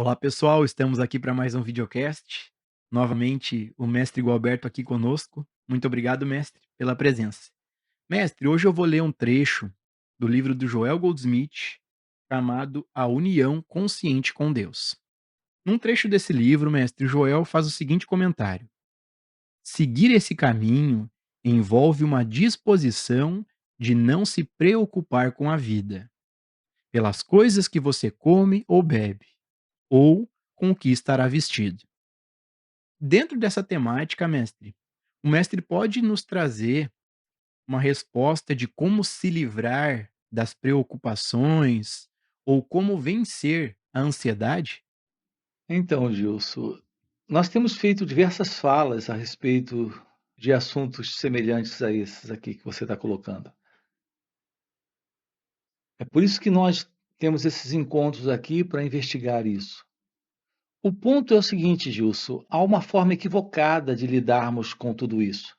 Olá pessoal, estamos aqui para mais um videocast. Novamente, o mestre Gualberto aqui conosco. Muito obrigado, mestre, pela presença. Mestre, hoje eu vou ler um trecho do livro do Joel Goldsmith, chamado A União Consciente com Deus. Num trecho desse livro, mestre Joel faz o seguinte comentário: seguir esse caminho envolve uma disposição de não se preocupar com a vida, pelas coisas que você come ou bebe, ou com o que estará vestido. Dentro dessa temática, mestre, o mestre pode nos trazer uma resposta de como se livrar das preocupações ou como vencer a ansiedade? Então, Gilson, nós temos feito diversas falas a respeito de assuntos semelhantes a esses aqui que você está colocando. É por isso que nós temos esses encontros aqui para investigar isso. O ponto é o seguinte, Gilson: há uma forma equivocada de lidarmos com tudo isso.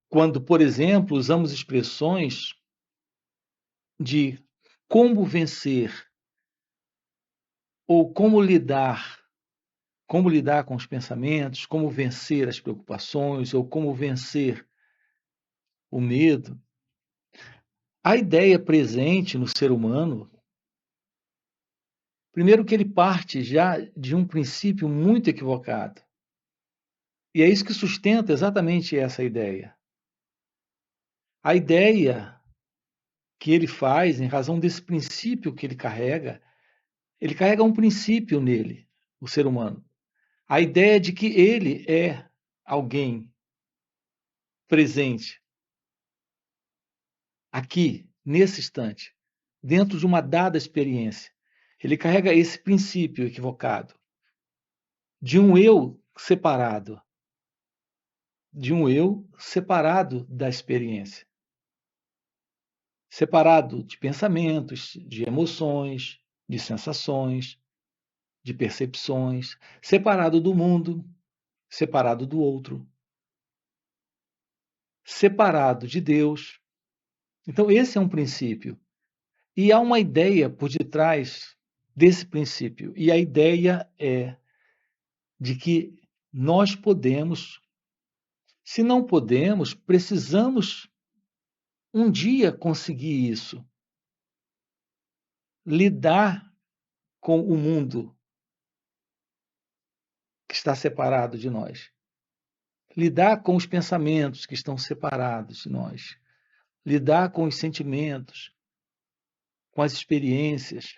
Quando, por exemplo, usamos expressões de como vencer ou como lidar com os pensamentos, como vencer as preocupações ou como vencer o medo. A ideia presente no ser humano, primeiro que ele parte já de um princípio muito equivocado. E é isso que sustenta exatamente essa ideia. A ideia que ele faz, em razão desse princípio que ele carrega um princípio nele, o ser humano. A ideia de que ele é alguém presente, aqui, nesse instante, dentro de uma dada experiência. Ele carrega esse princípio equivocado de um eu separado, da experiência, separado de pensamentos, de emoções, de sensações, de percepções, separado do mundo, separado do outro, separado de Deus. Então, esse é um princípio. E há uma ideia por detrás desse princípio. E a ideia é de que nós podemos, se não podemos, precisamos um dia conseguir isso, lidar com o mundo que está separado de nós, lidar com os pensamentos que estão separados de nós, lidar com os sentimentos, com as experiências.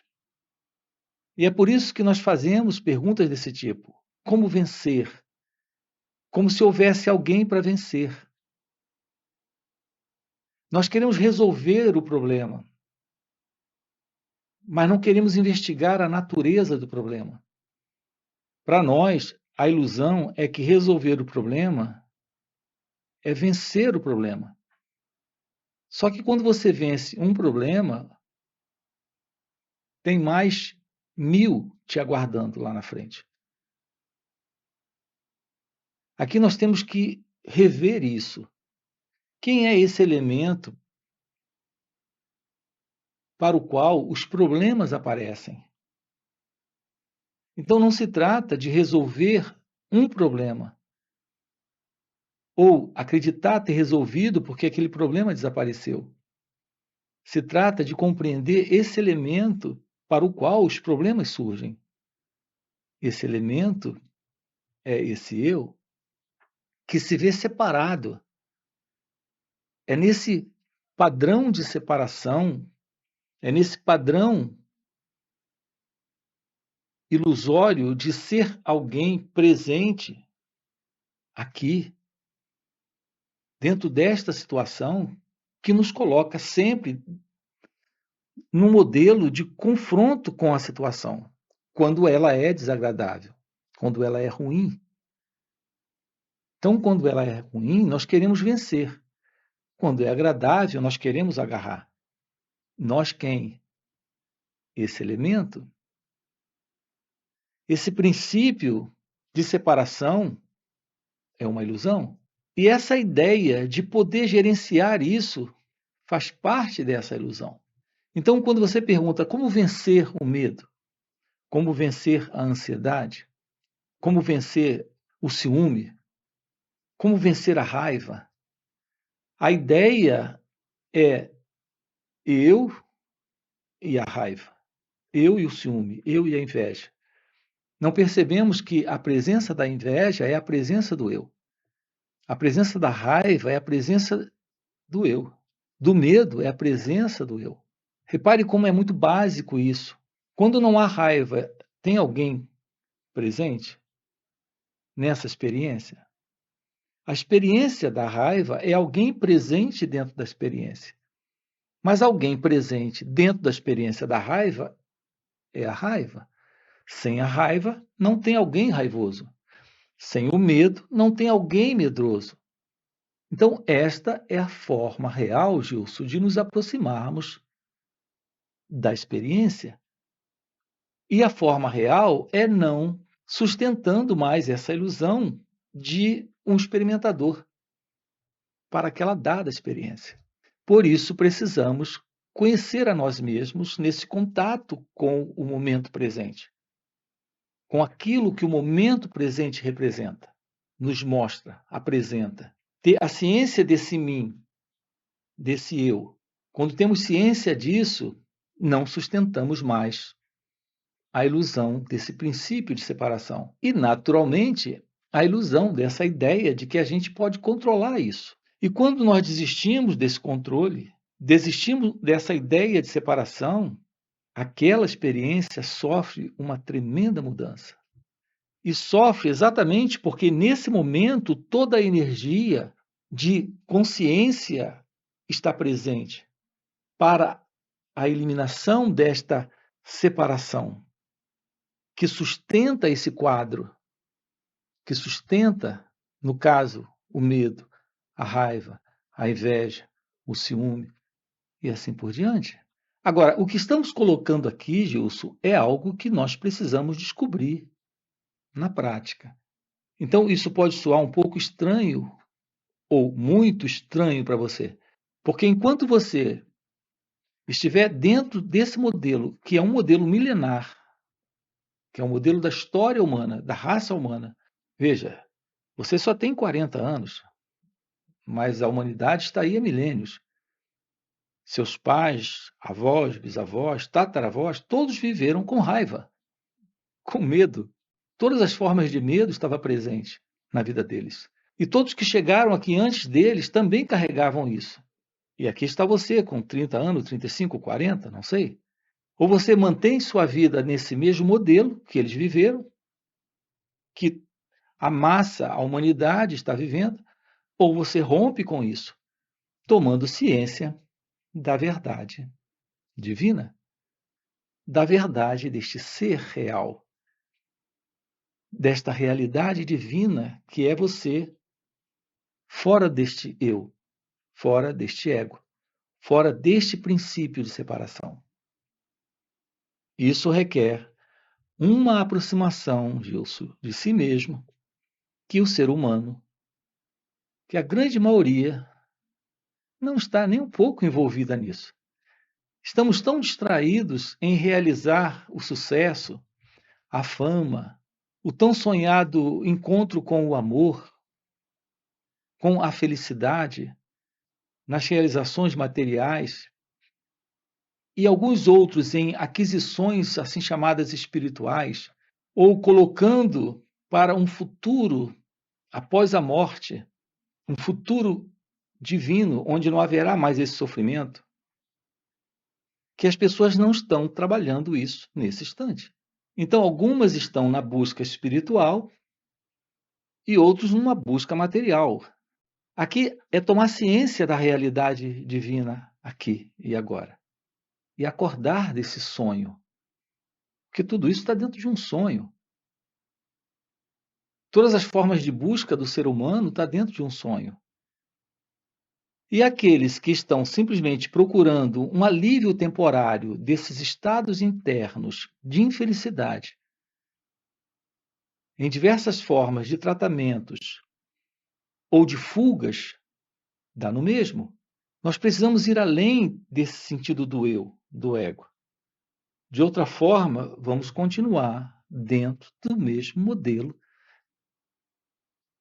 E é por isso que nós fazemos perguntas desse tipo: como vencer? Como se houvesse alguém para vencer. Nós queremos resolver o problema, mas não queremos investigar a natureza do problema. Para nós, a ilusão é que resolver o problema é vencer o problema. Só que quando você vence um problema, tem mais 1000 te aguardando lá na frente. Aqui nós temos que rever isso. Quem é esse elemento para o qual os problemas aparecem? Então não se trata de resolver um problema ou acreditar ter resolvido porque aquele problema desapareceu. Se trata de compreender esse elemento para o qual os problemas surgem. Esse elemento é esse eu que se vê separado. É nesse padrão de separação, é nesse padrão ilusório de ser alguém presente aqui, dentro desta situação, que nos coloca sempre num modelo de confronto com a situação, quando ela é desagradável, quando ela é ruim. Então, quando ela é ruim, nós queremos vencer. Quando é agradável, nós queremos agarrar. Nós quem? Esse elemento? Esse princípio de separação é uma ilusão. E essa ideia de poder gerenciar isso faz parte dessa ilusão. Então, quando você pergunta como vencer o medo, como vencer a ansiedade, como vencer o ciúme, como vencer a raiva. A ideia é eu e a raiva, eu e o ciúme, eu e a inveja. Não percebemos que a presença da inveja é a presença do eu. A presença da raiva é a presença do eu. Do medo é a presença do eu. Repare como é muito básico isso. Quando não há raiva, tem alguém presente nessa experiência? A experiência da raiva é alguém presente dentro da experiência. Mas alguém presente dentro da experiência da raiva é a raiva. Sem a raiva, não tem alguém raivoso. Sem o medo, não tem alguém medroso. Então, esta é a forma real, Gilson, de nos aproximarmos da experiência. E a forma real é não sustentando mais essa ilusão de um experimentador para aquela dada experiência. Por isso, precisamos conhecer a nós mesmos nesse contato com o momento presente, com aquilo que o momento presente representa, nos mostra, apresenta. Ter a ciência desse mim, desse eu. Quando temos ciência disso, não sustentamos mais a ilusão desse princípio de separação. E, naturalmente, a ilusão dessa ideia de que a gente pode controlar isso. E quando nós desistimos desse controle, desistimos dessa ideia de separação, aquela experiência sofre uma tremenda mudança. E sofre exatamente porque, nesse momento, toda a energia de consciência está presente para a eliminação desta separação, que sustenta esse quadro, que sustenta, no caso, o medo, a raiva, a inveja, o ciúme e assim por diante. Agora, o que estamos colocando aqui, Gilson, é algo que nós precisamos descobrir na prática. Então, isso pode soar um pouco estranho ou muito estranho para você, porque enquanto você estiver dentro desse modelo, que é um modelo milenar, que é um modelo da história humana, da raça humana, veja, você só tem 40 anos, mas a humanidade está aí há milênios. Seus pais, avós, bisavós, tataravós, todos viveram com raiva, com medo. Todas as formas de medo estavam presentes na vida deles. E todos que chegaram aqui antes deles também carregavam isso. E aqui está você, com 30 anos, 35, 40, não sei. Ou você mantém sua vida nesse mesmo modelo que eles viveram, que a massa, a humanidade está vivendo, ou você rompe com isso, tomando ciência da verdade divina, da verdade deste ser real, desta realidade divina que é você, fora deste eu, fora deste ego, fora deste princípio de separação. Isso requer uma aproximação, Gilson, de si mesmo, que o ser humano, que a grande maioria não está nem um pouco envolvida nisso. Estamos tão distraídos em realizar o sucesso, a fama, o tão sonhado encontro com o amor, com a felicidade, nas realizações materiais, e alguns outros em aquisições assim chamadas espirituais, ou colocando para um futuro após a morte, um futuro divino, onde não haverá mais esse sofrimento, que as pessoas não estão trabalhando isso nesse instante. Então, algumas estão na busca espiritual e outros numa busca material. Aqui é tomar ciência da realidade divina aqui e agora. E acordar desse sonho. Porque tudo isso está dentro de um sonho. Todas as formas de busca do ser humano está dentro de um sonho. E aqueles que estão simplesmente procurando um alívio temporário desses estados internos de infelicidade, em diversas formas de tratamentos ou de fugas, dá no mesmo. Nós precisamos ir além desse sentido do eu, do ego. De outra forma, vamos continuar dentro do mesmo modelo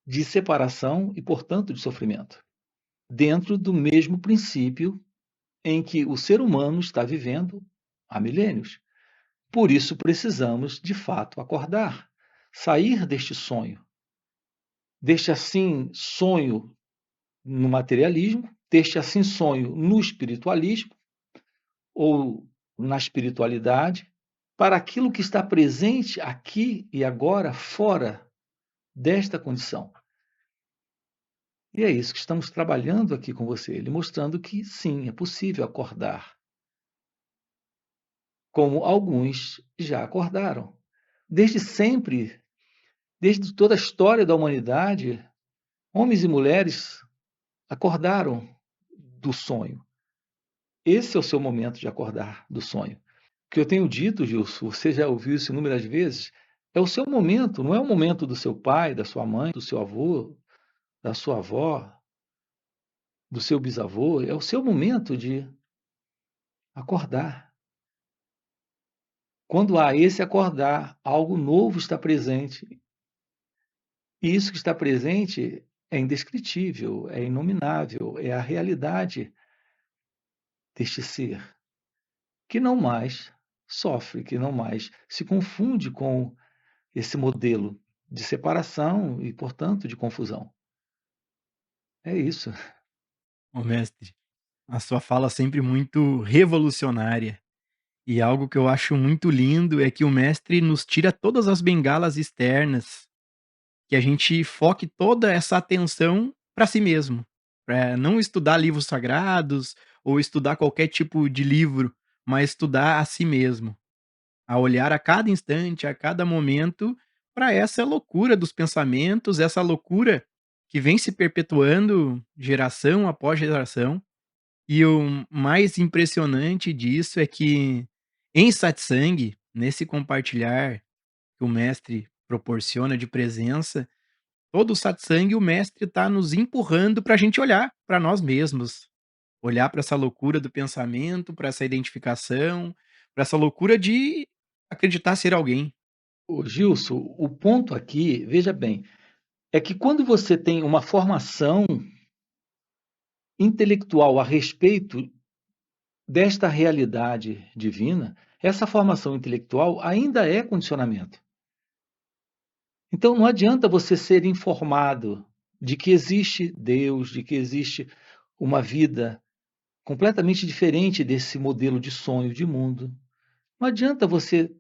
de separação e, portanto, de sofrimento, dentro do mesmo princípio em que o ser humano está vivendo há milênios. Por isso precisamos, de fato, acordar, sair deste sonho, deste assim sonho no materialismo, deste assim sonho no espiritualismo ou na espiritualidade, para aquilo que está presente aqui e agora, fora desta condição. E é isso que estamos trabalhando aqui com você, ele mostrando que sim, é possível acordar, como alguns já acordaram. Desde sempre, desde toda a história da humanidade, homens e mulheres acordaram do sonho. Esse é o seu momento de acordar do sonho. O que eu tenho dito, Gilson, você já ouviu isso inúmeras vezes, é o seu momento, não é o momento do seu pai, da sua mãe, do seu avô, da sua avó, do seu bisavô, é o seu momento de acordar. Quando há esse acordar, algo novo está presente. E isso que está presente é indescritível, é inominável, é a realidade deste ser, que não mais sofre, que não mais se confunde com esse modelo de separação e, portanto, de confusão. É isso. Ô mestre, a sua fala sempre muito revolucionária. E algo que eu acho muito lindo é que o mestre nos tira todas as bengalas externas, que a gente foque toda essa atenção para si mesmo, para não estudar livros sagrados ou estudar qualquer tipo de livro, mas estudar a si mesmo, a olhar a cada instante, a cada momento para essa loucura dos pensamentos, essa loucura que vem se perpetuando geração após geração. E o mais impressionante disso é que em satsang, nesse compartilhar que o mestre proporciona de presença, todo o satsang o mestre está nos empurrando para a gente olhar para nós mesmos, olhar para essa loucura do pensamento, para essa identificação, para essa loucura de acreditar ser alguém. Ô, Gilson, o ponto aqui, veja bem, é que quando você tem uma formação intelectual a respeito desta realidade divina, essa formação intelectual ainda é condicionamento. Então não adianta você ser informado de que existe Deus, de que existe uma vida completamente diferente desse modelo de sonho de mundo. Não adianta você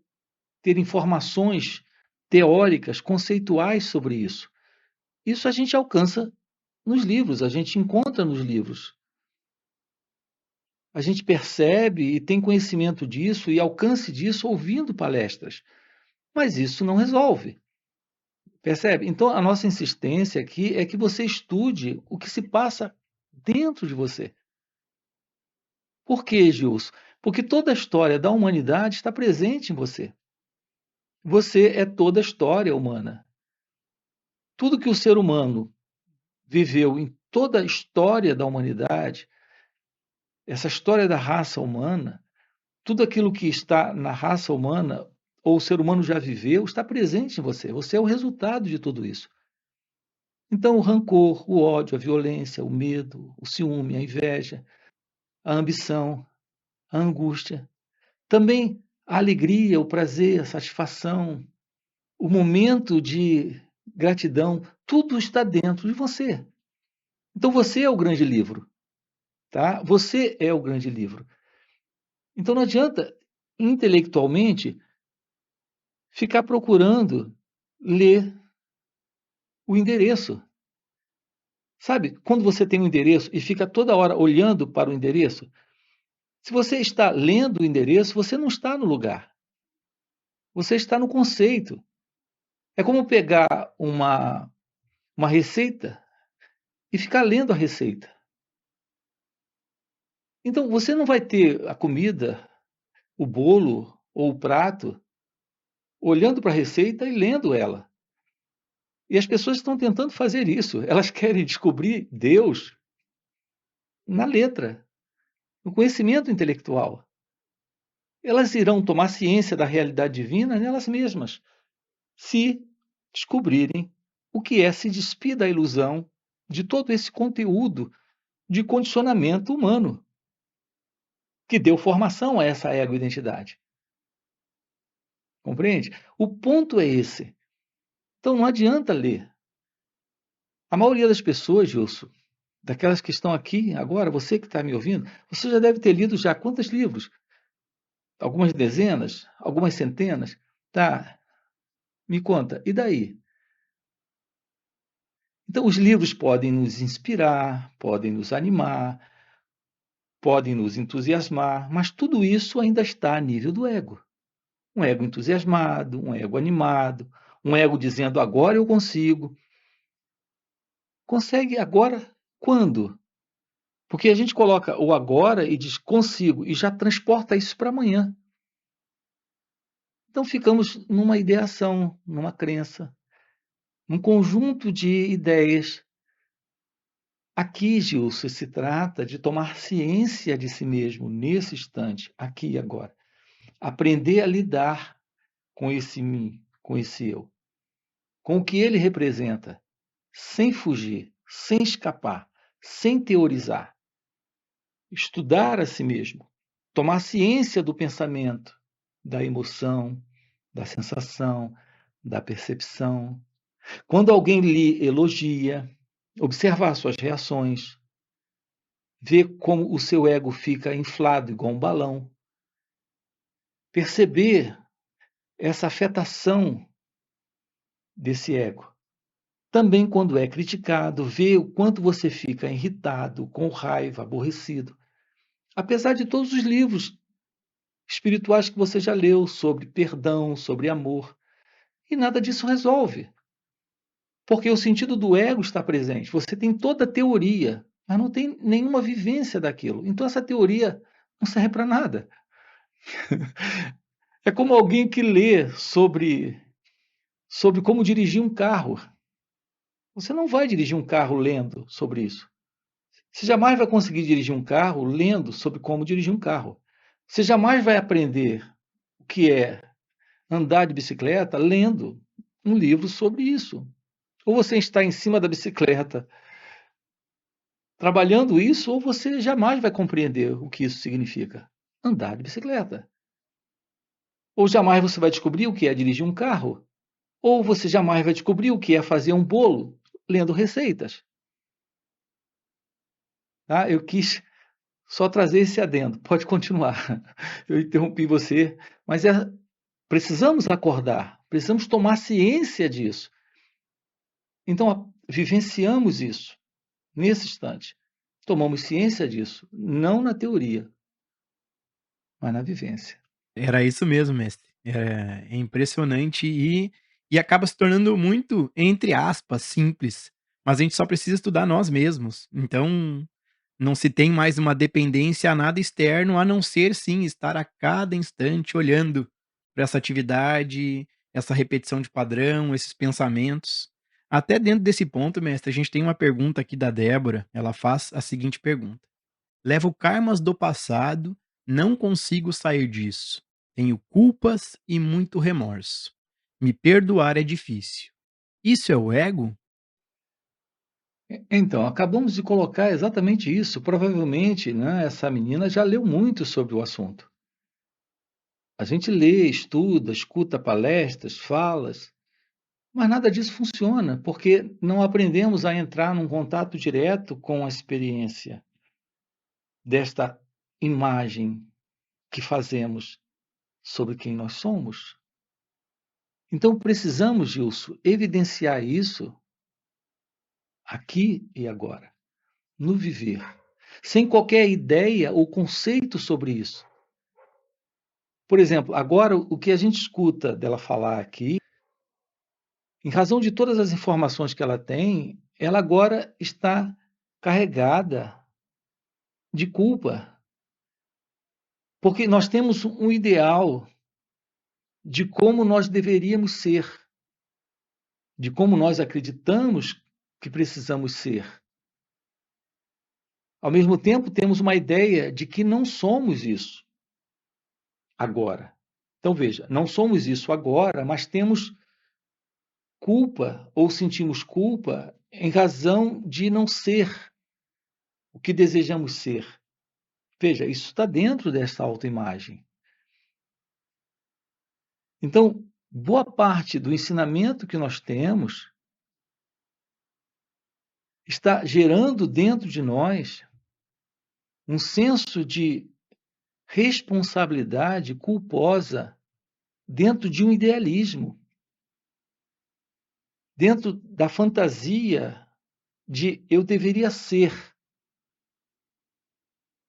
ter informações teóricas, conceituais sobre isso. Isso a gente alcança nos livros, a gente encontra nos livros. A gente percebe e tem conhecimento disso e alcance disso ouvindo palestras. Mas isso não resolve. Percebe? Então, a nossa insistência aqui é que você estude o que se passa dentro de você. Por quê, Gilson? Porque toda a história da humanidade está presente em você. Você é toda a história humana. Tudo que o ser humano viveu em toda a história da humanidade, essa história da raça humana, tudo aquilo que está na raça humana ou o ser humano já viveu, está presente em você. Você é o resultado de tudo isso. Então, o rancor, o ódio, a violência, o medo, o ciúme, a inveja, a ambição, a angústia, também a alegria, o prazer, a satisfação, o momento de gratidão, tudo está dentro de você. Então, você é o grande livro, tá? Você é o grande livro. Então, não adianta intelectualmente ficar procurando ler o endereço. Sabe, quando você tem um endereço e fica toda hora olhando para o endereço, se você está lendo o endereço, você não está no lugar. Você está no conceito. É como pegar uma receita e ficar lendo a receita. Então, você não vai ter a comida, o bolo ou o prato olhando para a receita e lendo ela. E as pessoas estão tentando fazer isso. Elas querem descobrir Deus na letra, no conhecimento intelectual. elas irão tomar ciência da realidade divina nelas mesmas, se descobrirem o que é se despir da ilusão de todo esse conteúdo de condicionamento humano que deu formação a essa ego-identidade. Compreende? O ponto é esse. Então não adianta ler. A maioria das pessoas, Gilson, daquelas que estão aqui agora, você que está me ouvindo, você já deve ter lido já quantos livros? Algumas dezenas? Algumas centenas? Tá, me conta, e daí? Então, os livros podem nos inspirar, podem nos animar, podem nos entusiasmar, mas tudo isso ainda está a nível do ego. Um ego entusiasmado, um ego animado, um ego dizendo agora eu consigo. Consegue agora quando? Porque a gente coloca o agora e diz consigo e já transporta isso para amanhã. Então ficamos numa ideação, numa crença, num conjunto de ideias. Aqui, Gilson, se trata de tomar ciência de si mesmo nesse instante, aqui e agora. Aprender a lidar com esse mim, com esse eu, com o que ele representa, sem fugir, sem escapar, sem teorizar. Estudar a si mesmo, tomar ciência do pensamento, da emoção, da sensação, da percepção. Quando alguém lhe elogia, observar suas reações, ver como o seu ego fica inflado igual um balão, perceber essa afetação desse ego. Também quando é criticado, ver o quanto você fica irritado, com raiva, aborrecido. Apesar de todos os livros espirituais que você já leu sobre perdão, sobre amor, e nada disso resolve. Porque o sentido do ego está presente. Você tem toda a teoria, mas não tem nenhuma vivência daquilo. Então essa teoria não serve para nada. É como alguém que lê sobre como dirigir um carro. Você não vai dirigir um carro lendo sobre isso. Você jamais vai conseguir dirigir um carro lendo sobre como dirigir um carro. Você jamais vai aprender o que é andar de bicicleta lendo um livro sobre isso. Ou você está em cima da bicicleta trabalhando isso, ou você jamais vai compreender o que isso significa. Andar de bicicleta. Ou jamais você vai descobrir o que é dirigir um carro. Ou você jamais vai descobrir o que é fazer um bolo lendo receitas. Tá? Eu quis só trazer esse adendo. Pode continuar. Eu interrompi você, mas precisamos acordar, precisamos tomar ciência disso. Então, vivenciamos isso nesse instante. Tomamos ciência disso, não na teoria, mas na vivência. Era isso mesmo, mestre. É impressionante e acaba se tornando muito, entre aspas, simples, mas a gente só precisa estudar nós mesmos. Então, não se tem mais uma dependência a nada externo, a não ser sim estar a cada instante olhando para essa atividade, essa repetição de padrão, esses pensamentos. Até dentro desse ponto, mestre, a gente tem uma pergunta aqui da Débora. Ela faz a seguinte pergunta: levo karmas do passado, não consigo sair disso. Tenho culpas e muito remorso. Me perdoar é difícil. Isso é o ego? Então, acabamos de colocar exatamente isso. Provavelmente, né, essa menina já leu muito sobre o assunto. A gente lê, estuda, escuta palestras, falas, mas nada disso funciona, porque não aprendemos a entrar num contato direto com a experiência desta imagem que fazemos sobre quem nós somos. Então, precisamos, Gilson, evidenciar isso aqui e agora, no viver, sem qualquer ideia ou conceito sobre isso. Por exemplo, agora o que a gente escuta dela falar aqui, em razão de todas as informações que ela tem, ela agora está carregada de culpa, porque nós temos um ideal de como nós deveríamos ser, de como nós acreditamos que precisamos ser. Ao mesmo tempo, temos uma ideia de que não somos isso. agora. Então, veja, não somos isso agora, mas temos culpa ou sentimos culpa em razão de não ser o que desejamos ser. Veja, isso está dentro dessa autoimagem. Então, boa parte do ensinamento que nós temos está gerando dentro de nós um senso de responsabilidade culposa dentro de um idealismo, dentro da fantasia de eu deveria ser.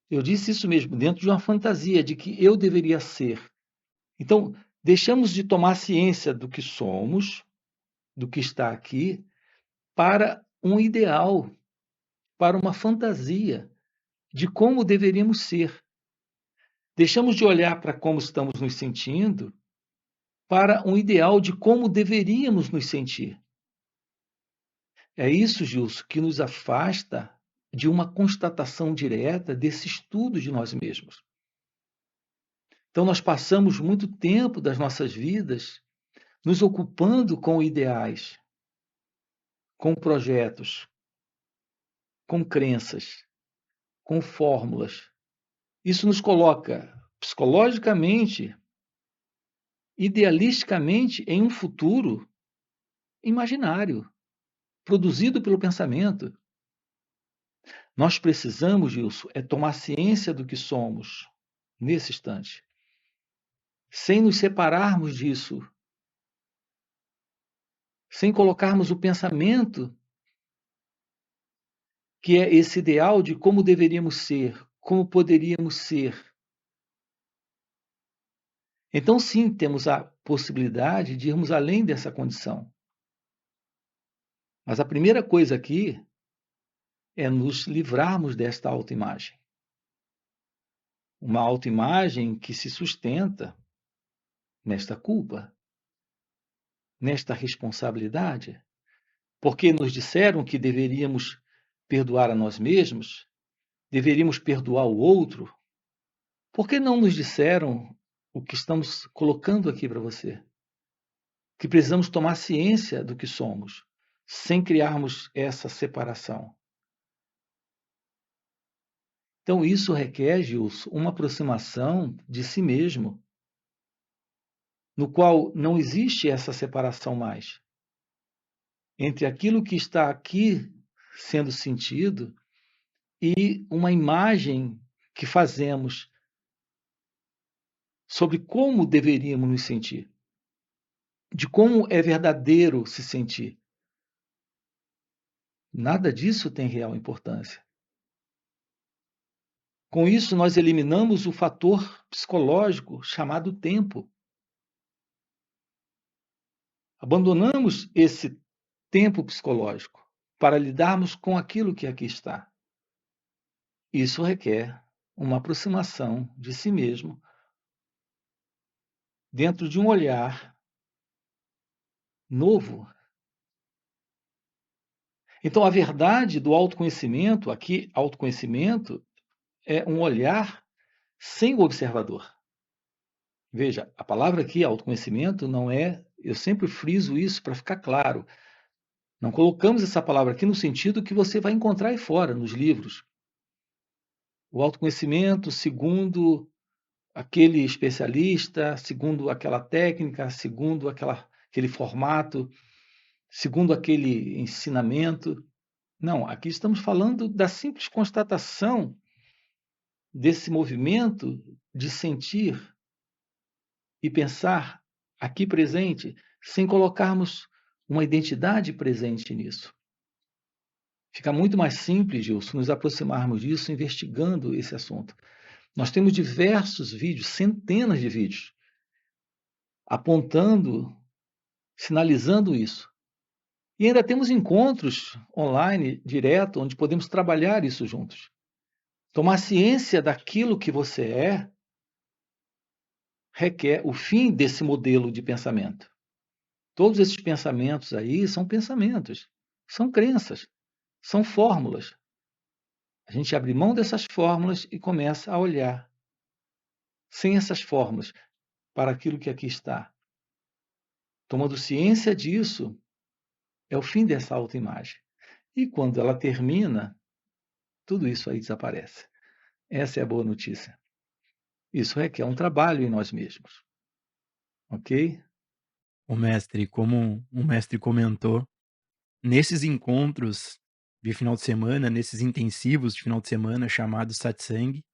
Eu disse isso mesmo, dentro de uma fantasia de que eu deveria ser. Então, deixamos de tomar ciência do que somos, do que está aqui, para um ideal, para uma fantasia de como deveríamos ser. Deixamos de olhar para como estamos nos sentindo para um ideal de como deveríamos nos sentir. É isso, Gilson, que nos afasta de uma constatação direta desse estudo de nós mesmos. Então, nós passamos muito tempo das nossas vidas nos ocupando com ideais, com projetos, com crenças, com fórmulas. Isso nos coloca psicologicamente, idealisticamente, em um futuro imaginário, produzido pelo pensamento. Nós precisamos, Gilson, tomar ciência do que somos nesse instante, sem nos separarmos disso, sem colocarmos o pensamento que é esse ideal de como deveríamos ser, como poderíamos ser. Então, sim, temos a possibilidade de irmos além dessa condição. Mas a primeira coisa aqui é nos livrarmos desta autoimagem. Uma autoimagem que se sustenta nesta culpa, nesta responsabilidade, porque nos disseram que deveríamos perdoar a nós mesmos, deveríamos perdoar o outro. Por que não nos disseram o que estamos colocando aqui para você? Que precisamos tomar ciência do que somos, sem criarmos essa separação. Então, isso requer, Gilson, uma aproximação de si mesmo, no qual não existe essa separação mais entre aquilo que está aqui sendo sentido e uma imagem que fazemos sobre como deveríamos nos sentir, de como é verdadeiro se sentir. Nada disso tem real importância. Com isso, nós eliminamos o fator psicológico chamado tempo. Abandonamos esse tempo psicológico para lidarmos com aquilo que aqui está. Isso requer uma aproximação de si mesmo dentro de um olhar novo. Então, a verdade do autoconhecimento, aqui, autoconhecimento, é um olhar sem o observador. Veja, a palavra aqui, autoconhecimento, não é. Eu sempre friso isso para ficar claro. Não colocamos essa palavra aqui no sentido que você vai encontrar aí fora, nos livros. O autoconhecimento, segundo aquele especialista, segundo aquela técnica, segundo aquele formato, segundo aquele ensinamento. Não, aqui estamos falando da simples constatação desse movimento de sentir e pensar aqui presente, sem colocarmos uma identidade presente nisso. Fica muito mais simples, Gilson, nos aproximarmos disso investigando esse assunto. Nós temos diversos vídeos, centenas de vídeos, apontando, sinalizando isso. E ainda temos encontros online, direto, onde podemos trabalhar isso juntos. Tomar ciência daquilo que você é requer o fim desse modelo de pensamento. Todos esses pensamentos aí são pensamentos, são crenças, são fórmulas. A gente abre mão dessas fórmulas e começa a olhar sem essas formas, para aquilo que aqui está. Tomando ciência disso, é o fim dessa autoimagem. E quando ela termina, tudo isso aí desaparece. Essa é a boa notícia. Isso requer um trabalho em nós mesmos, ok? O mestre, como o mestre comentou, nesses encontros de final de semana, nesses intensivos de final de semana chamados satsang,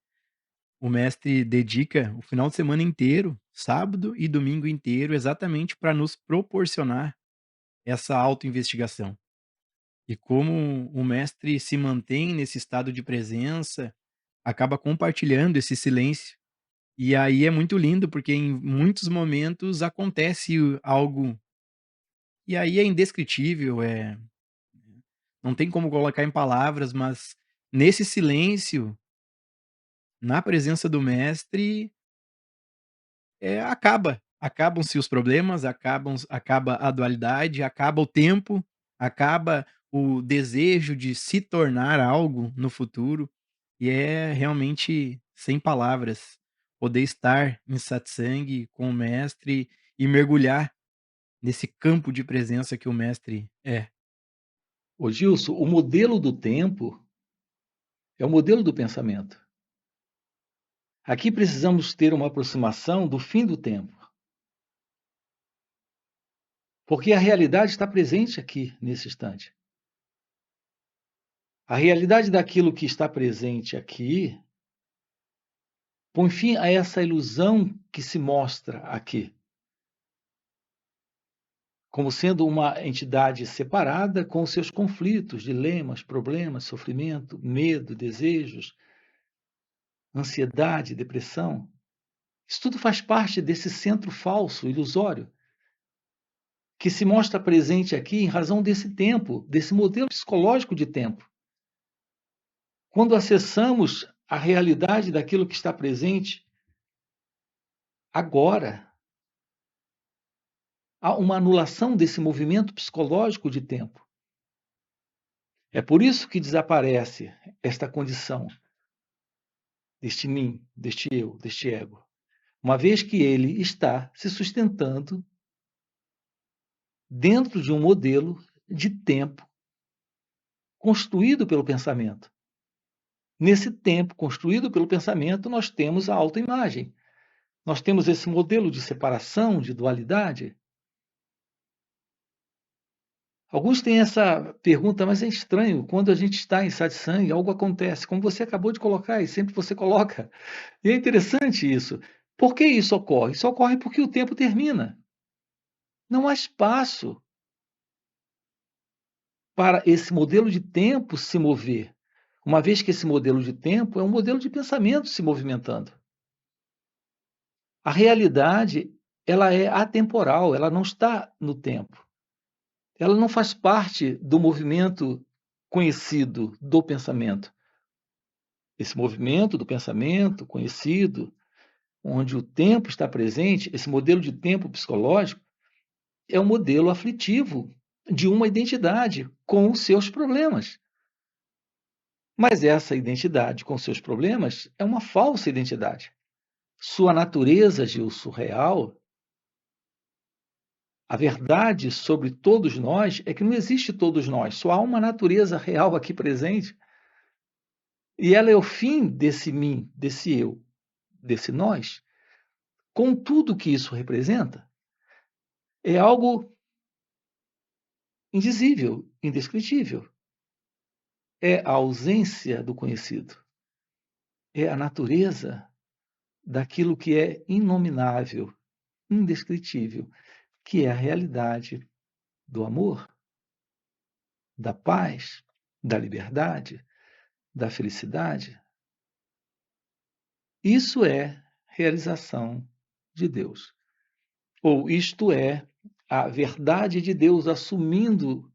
o mestre dedica o final de semana inteiro, sábado e domingo inteiro, exatamente para nos proporcionar essa autoinvestigação. E como o mestre se mantém nesse estado de presença, acaba compartilhando esse silêncio. E aí é muito lindo, porque em muitos momentos acontece algo, e aí é indescritível, não tem como colocar em palavras, mas nesse silêncio, na presença do mestre, acabam-se os problemas, acaba a dualidade, acaba o tempo, acaba o desejo de se tornar algo no futuro, e é realmente sem palavras poder estar em satsang com o mestre e mergulhar nesse campo de presença que o mestre é. Ô Gilson, o modelo do tempo é o modelo do pensamento. Aqui precisamos ter uma aproximação do fim do tempo, porque a realidade está presente aqui, nesse instante. A realidade daquilo que está presente aqui põe fim a essa ilusão que se mostra aqui, como sendo uma entidade separada com seus conflitos, dilemas, problemas, sofrimento, medo, desejos, ansiedade, depressão. Isso tudo faz parte desse centro falso, ilusório, que se mostra presente aqui em razão desse tempo, desse modelo psicológico de tempo. Quando acessamos a realidade daquilo que está presente agora, há uma anulação desse movimento psicológico de tempo. É por isso que desaparece esta condição deste mim, deste eu, deste ego, uma vez que ele está se sustentando dentro de um modelo de tempo construído pelo pensamento. Nesse tempo construído pelo pensamento, nós temos a autoimagem. Nós temos esse modelo de separação, de dualidade. Alguns têm essa pergunta, mas é estranho, quando a gente está em satsang, algo acontece, como você acabou de colocar, e sempre você coloca. E é interessante isso. Por que isso ocorre? Isso ocorre porque o tempo termina. Não há espaço para esse modelo de tempo se mover, uma vez que esse modelo de tempo é um modelo de pensamento se movimentando. A realidade, ela é atemporal, ela não está no tempo. Ela não faz parte do movimento conhecido do pensamento. Esse movimento do pensamento conhecido, onde o tempo está presente, esse modelo de tempo psicológico, é um modelo aflitivo de uma identidade com os seus problemas. Mas essa identidade com seus problemas é uma falsa identidade. Sua natureza, Gilson, real, a verdade sobre todos nós é que não existe todos nós, só há uma natureza real aqui presente. E ela é o fim desse mim, desse eu, desse nós, com tudo que isso representa. É algo indizível, indescritível. É a ausência do conhecido. É a natureza daquilo que é inominável, indescritível, que é a realidade do amor, da paz, da liberdade, da felicidade. Isso é realização de Deus. Ou isto é a verdade de Deus assumindo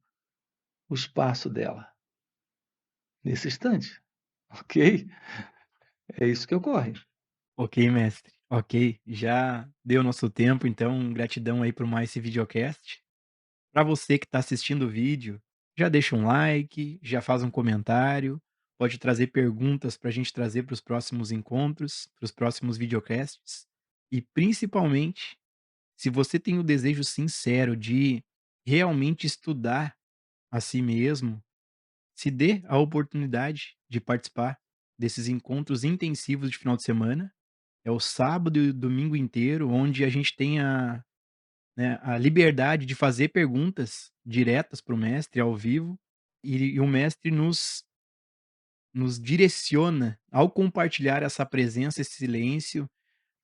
o espaço dela nesse instante, ok? É isso que ocorre. Ok, mestre. Ok, já deu nosso tempo, então gratidão aí por mais esse videocast. Para você que está assistindo o vídeo, já deixa um like, já faz um comentário, pode trazer perguntas para a gente trazer para os próximos encontros, para os próximos videocasts. E principalmente, se você tem o desejo sincero de realmente estudar a si mesmo, se dê a oportunidade de participar desses encontros intensivos de final de semana. É o sábado e o domingo inteiro, onde a gente tem a liberdade de fazer perguntas diretas para o mestre ao vivo, e o mestre nos direciona ao compartilhar essa presença, esse silêncio,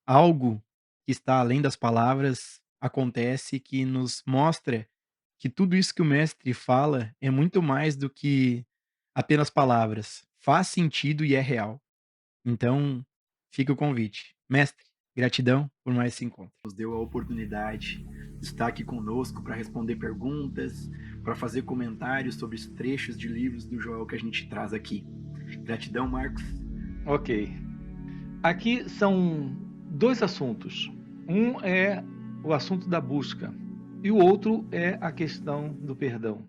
algo que está além das palavras acontece, que nos mostra que tudo isso que o mestre fala é muito mais do que apenas palavras, faz sentido e é real. Então, fica o convite. Mestre, gratidão por mais esse encontro. Nos deu a oportunidade de estar aqui conosco para responder perguntas, para fazer comentários sobre os trechos de livros do Joel que a gente traz aqui. Gratidão, Marcos. Ok. Aqui são dois assuntos. Um é o assunto da busca e o outro é a questão do perdão.